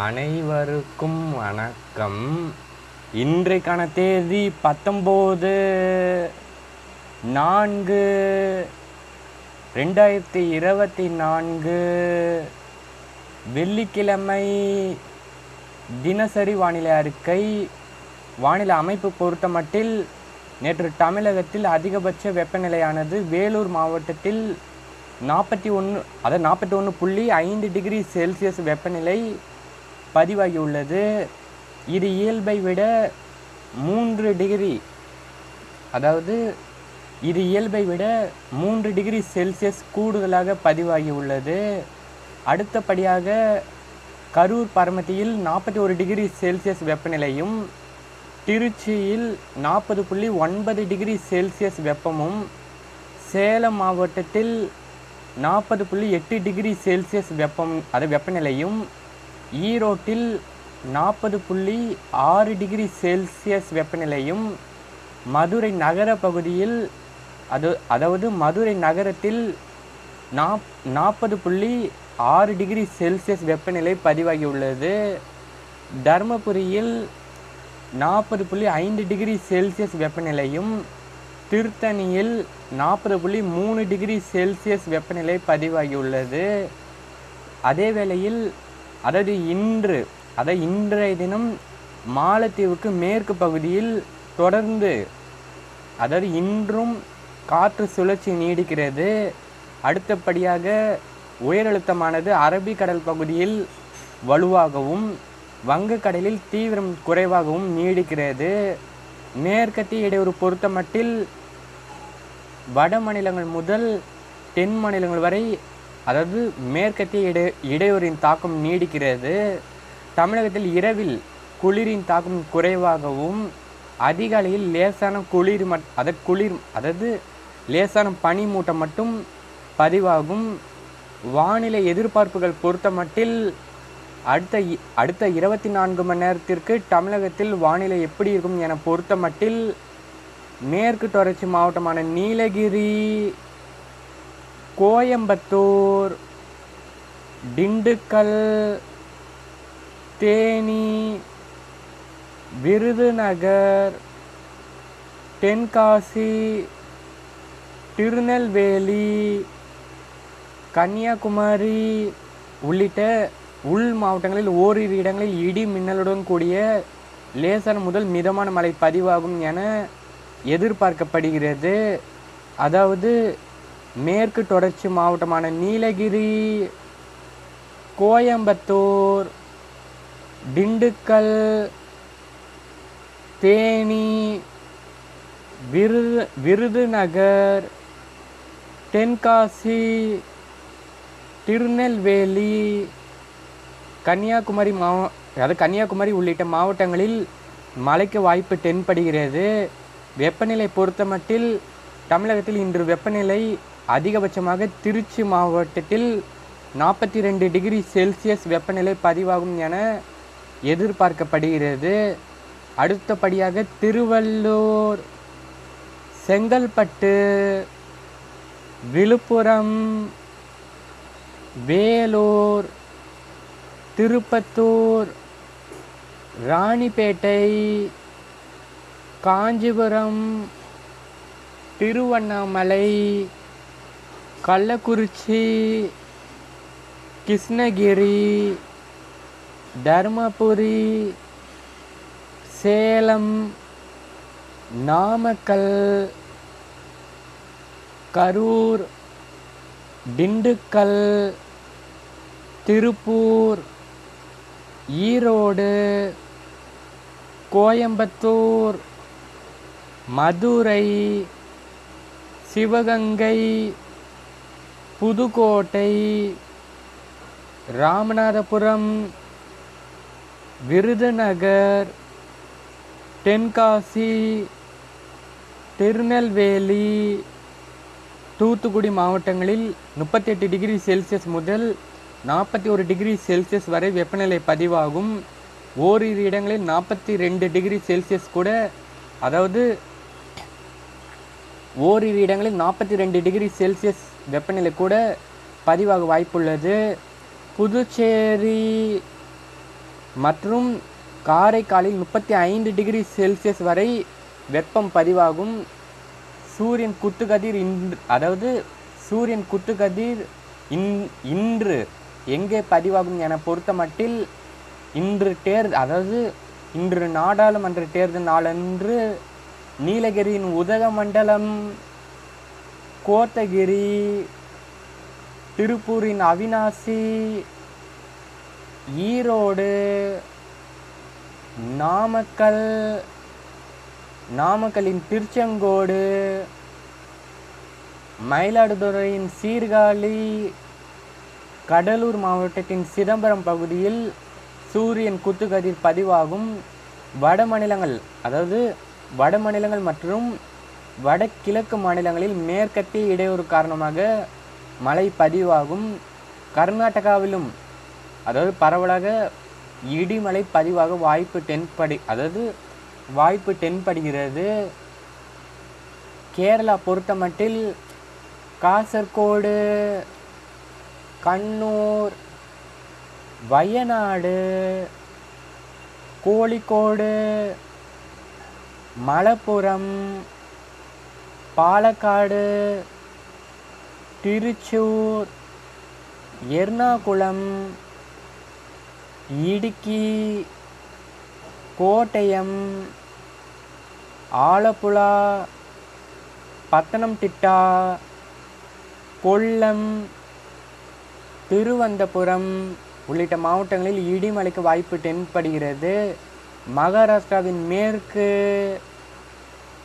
அனைவருக்கும் வணக்கம். இன்றைக்கான தேதி 19/4/2024 வெள்ளிக்கிழமை. தினசரி வானிலை அறிக்கை. வானிலை அமைப்பு பொறுத்தமட்டில் நேற்று தமிழகத்தில் அதிகபட்ச வெப்பநிலையானது வேலூர் மாவட்டத்தில் 41.5 டிகிரி செல்சியஸ் வெப்பநிலை பதிவாகியுள்ளது. இது இயல்பை விட 3 டிகிரி செல்சியஸ் கூடுதலாக பதிவாகியுள்ளது. அடுத்தபடியாக கரூர் பரமத்தியில் 41 டிகிரி செல்சியஸ் வெப்பநிலையும், திருச்சியில் 40.9 டிகிரி செல்சியஸ் வெப்பமும், சேலம் மாவட்டத்தில் 40.8 டிகிரி செல்சியஸ் வெப்பநிலையும், ஈரோட்டில் 40.6 டிகிரி செல்சியஸ் வெப்பநிலையும், மதுரை நகர பகுதியில் மதுரை நகரத்தில் 40.6 டிகிரி செல்சியஸ் வெப்பநிலை பதிவாகியுள்ளது. தருமபுரியில் 40.5 டிகிரி செல்சியஸ் வெப்பநிலையும், திருத்தணியில் 40.3 டிகிரி செல்சியஸ் வெப்பநிலை பதிவாகியுள்ளது. அதே வேளையில் இன்றைய தினம் மாலத்தீவுக்கு மேற்கு பகுதியில் தொடர்ந்து இன்றும் காற்று சுழற்சி நீடிக்கிறது. அடுத்தபடியாக உயரழுத்தமானது அரபிக்கடல் பகுதியில் வலுவாகவும் வங்கக்கடலில் தீவிரம் குறைவாகவும் நீடிக்கிறது. மேற்கத்திய இடையூறு பொறுத்தமட்டில் வட மாநிலங்கள் முதல் தென் மாநிலங்கள் வரை மேற்கத்திய இடையூறின் தாக்கம் நீடிக்கிறது. தமிழகத்தில் இரவில் குளிரின் தாக்கம் குறைவாகவும் அதிகாலையில் லேசான பனிமூட்டம் மட்டும் பதிவாகும். வானிலை எதிர்பார்ப்புகள் பொறுத்தமட்டில் அடுத்த 24 மணி நேரத்திற்கு தமிழகத்தில் வானிலை எப்படி இருக்கும் என பொறுத்தமட்டில் மேற்கு தொடர்ச்சி மாவட்டமான நீலகிரி, கோயம்புத்தூர், திண்டுக்கல், தேனி, விருதுநகர், தென்காசி, திருநெல்வேலி, கன்னியாகுமரி உள்ளிட்ட உள் மாவட்டங்களில் ஓரிரு இடங்களில் இடி மின்னலுடன் கூடிய லேசான முதல் மிதமான மழை பதிவாகும் என எதிர்பார்க்கப்படுகிறது. அதாவது மேற்கு தொடர்ச்சி மாவட்டமான நீலகிரி, கோயம்புத்தூர், திண்டுக்கல், தேனி, விருதுநகர், தென்காசி, திருநெல்வேலி, கன்னியாகுமரி உள்ளிட்ட மாவட்டங்களில் மழைக்கு வாய்ப்பு தென்படுகிறது. வெப்பநிலை பொறுத்தமட்டில் தமிழகத்தில் இன்று வெப்பநிலை அதிகபட்சமாக திருச்சி மாவட்டத்தில் 42 டிகிரி செல்சியஸ் வெப்பநிலை பதிவாகும் என எதிர்பார்க்கப்படுகிறது. அடுத்தபடியாக திருவள்ளூர், செங்கல்பட்டு, விழுப்புரம், வேலூர், திருப்பத்தூர், ராணிப்பேட்டை, காஞ்சிபுரம், திருவண்ணாமலை, கள்ளக்குறிச்சி, கிருஷ்ணகிரி, தர்மபுரி, சேலம், நாமக்கல், கரூர், திண்டுக்கல், திருப்பூர், ஈரோடு, கோயம்புத்தூர், மதுரை, சிவகங்கை, புதுக்கோட்டை, ராமநாதபுரம், விருதுநகர், தென்காசி, திருநெல்வேலி, தூத்துக்குடி மாவட்டங்களில் 38 டிகிரி செல்சியஸ் முதல் 41 டிகிரி செல்சியஸ் வரை வெப்பநிலை பதிவாகும். ஓரிரு இடங்களில் 42 டிகிரி செல்சியஸ் கூட, ஓரிரு இடங்களில் 42 டிகிரி செல்சியஸ் வெப்பநிலை கூட பதிவாக வாய்ப்புள்ளது. புதுச்சேரி, மற்றும் காரைக்காலில் 35 டிகிரி செல்சியஸ் வரை வெப்பம் பதிவாகும். சூரியன் குத்துக்கதிர் சூரியன் குத்துக்கதிர் இன்று எங்கே பதிவாகும் என பொறுத்தமட்டில் இன்று நாடாளுமன்ற தேர்தல் நாளன்று நீலகிரியின் உதகமண்டலம், கோத்தகிரி, திருப்பூரின் அவினாசி, ஈரோடு, நாமக்கலின் திருச்செங்கோடு, மயிலாடுதுறையின் சீர்காழி, கடலூர் மாவட்டத்தின் சிதம்பரம் பகுதியில் சூரியன் குத்துக்கதிர் பதிவாகும். வட மாநிலங்கள் மற்றும் வடகிழக்கு மாநிலங்களில் மேற்கத்திய இடையூறு காரணமாக மழை பதிவாகும். கர்நாடகாவிலும் பரவலாக இடிமழை பதிவாக வாய்ப்பு தென்படுகிறது. கேரளா பொறுத்தமட்டில் காசர்கோடு, கண்ணூர், வயநாடு, கோழிக்கோடு, மலப்புரம், பாலக்காடு, திருச்சூர், எர்ணாகுளம், இடுக்கி, கோட்டயம், ஆலப்புழா, பத்தனம்திட்டா, கொல்லம், திருவனந்தபுரம் உள்ளிட்ட மாவட்டங்களில் இடிமழைக்கு வாய்ப்பு தென்படுகிறது. மகாராஷ்டிராவின் மேற்கு,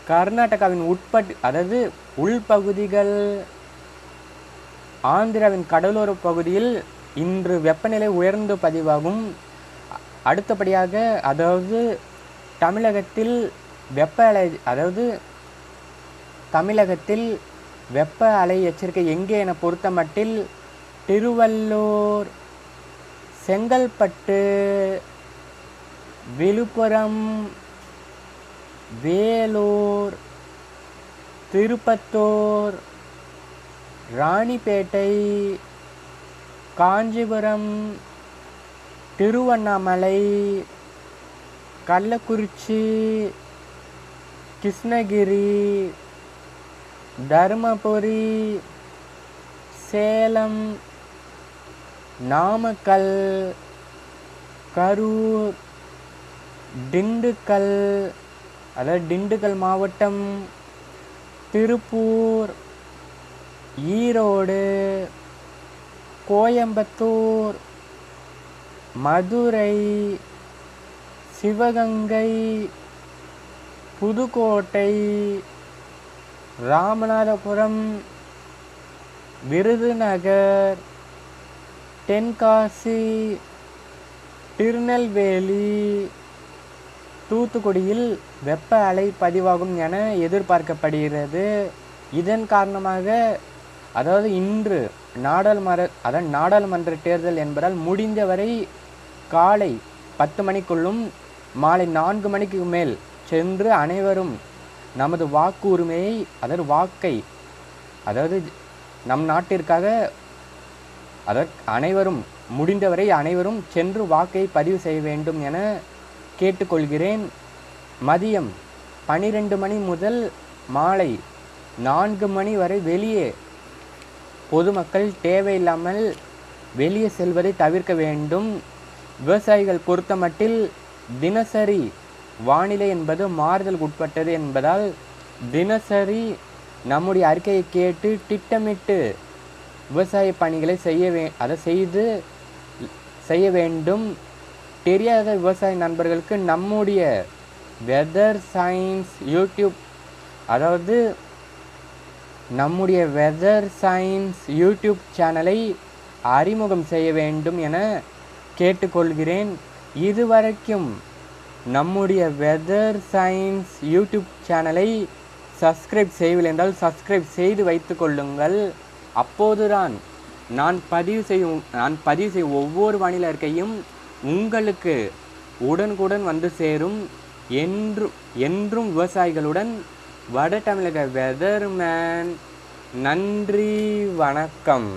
கர்நாடகாவின் உள்பகுதிகள், ஆந்திராவின் கடலோர பகுதியில் இன்று வெப்பநிலை உயர்ந்து பதிவாகும். அடுத்தபடியாக தமிழகத்தில் வெப்ப அலை எச்சரிக்கை எங்கே என பொறுத்தமட்டில் திருவள்ளூர், செங்கல்பட்டு, விழுப்புரம், வேலூர், திருப்பத்தூர், ராணிப்பேட்டை, காஞ்சிபுரம், திருவண்ணாமலை, கள்ளக்குறிச்சி, கிருஷ்ணகிரி, தருமபுரி, சேலம், நாமக்கல், கரூர், திண்டுக்கல் மாவட்டம், திருப்பூர், ஈரோடு, கோயம்புத்தூர், மதுரை, சிவகங்கை, புதுக்கோட்டை, ராமநாதபுரம், விருதுநகர், தென்காசி, திருநெல்வேலி, தூத்துக்குடியில் வெப்ப அலை பதிவாகும் என எதிர்பார்க்கப்படுகிறது. இதன் காரணமாக இன்று நாடாளுமன்ற தேர்தல் என்பதால் முடிந்தவரை காலை 10 மணிக்குள்ளும் மாலை 4 மணிக்கு மேல் சென்று அனைவரும் நமது வாக்கு உரிமையை வாக்கை நம் நாட்டிற்காக முடிந்தவரை அனைவரும் சென்று வாக்கை பதிவு செய்ய வேண்டும் என கேட்டுக்கொள்கிறேன். மதியம் 12 மணி முதல் மாலை 4 மணி வரை பொதுமக்கள் தேவையில்லாமல் வெளியே செல்வதை தவிர்க்க வேண்டும். விவசாயிகள் பொறுத்தமட்டில் தினசரி வானிலை என்பது மாறுதலுக்கு உட்பட்டது என்பதால் தினசரி நம்முடைய அறிக்கையை கேட்டு திட்டமிட்டு விவசாய பணிகளை செய்ய வேண்டும். தெரியாத விவசாய நண்பர்களுக்கு நம்முடைய வெதர் சயின்ஸ் யூடியூப் சேனலை அறிமுகம் செய்ய வேண்டும் என கேட்டுக்கொள்கிறேன். இதுவரைக்கும் நம்முடைய வெதர் சயின்ஸ் யூடியூப் சேனலை சப்ஸ்கிரைப் செய்யவில்லை என்றால் சப்ஸ்கிரைப் செய்து வைத்து கொள்ளுங்கள். அப்போதுதான் நான் பதிவு செய்யும் ஒவ்வொரு வானிலை அறிக்கையும் உங்களுக்கு உடனுக்குடன் வந்து சேரும். என்றும் விவசாயிகளுடன் வட தமிழக வெதர்மேன். நன்றி, வணக்கம்.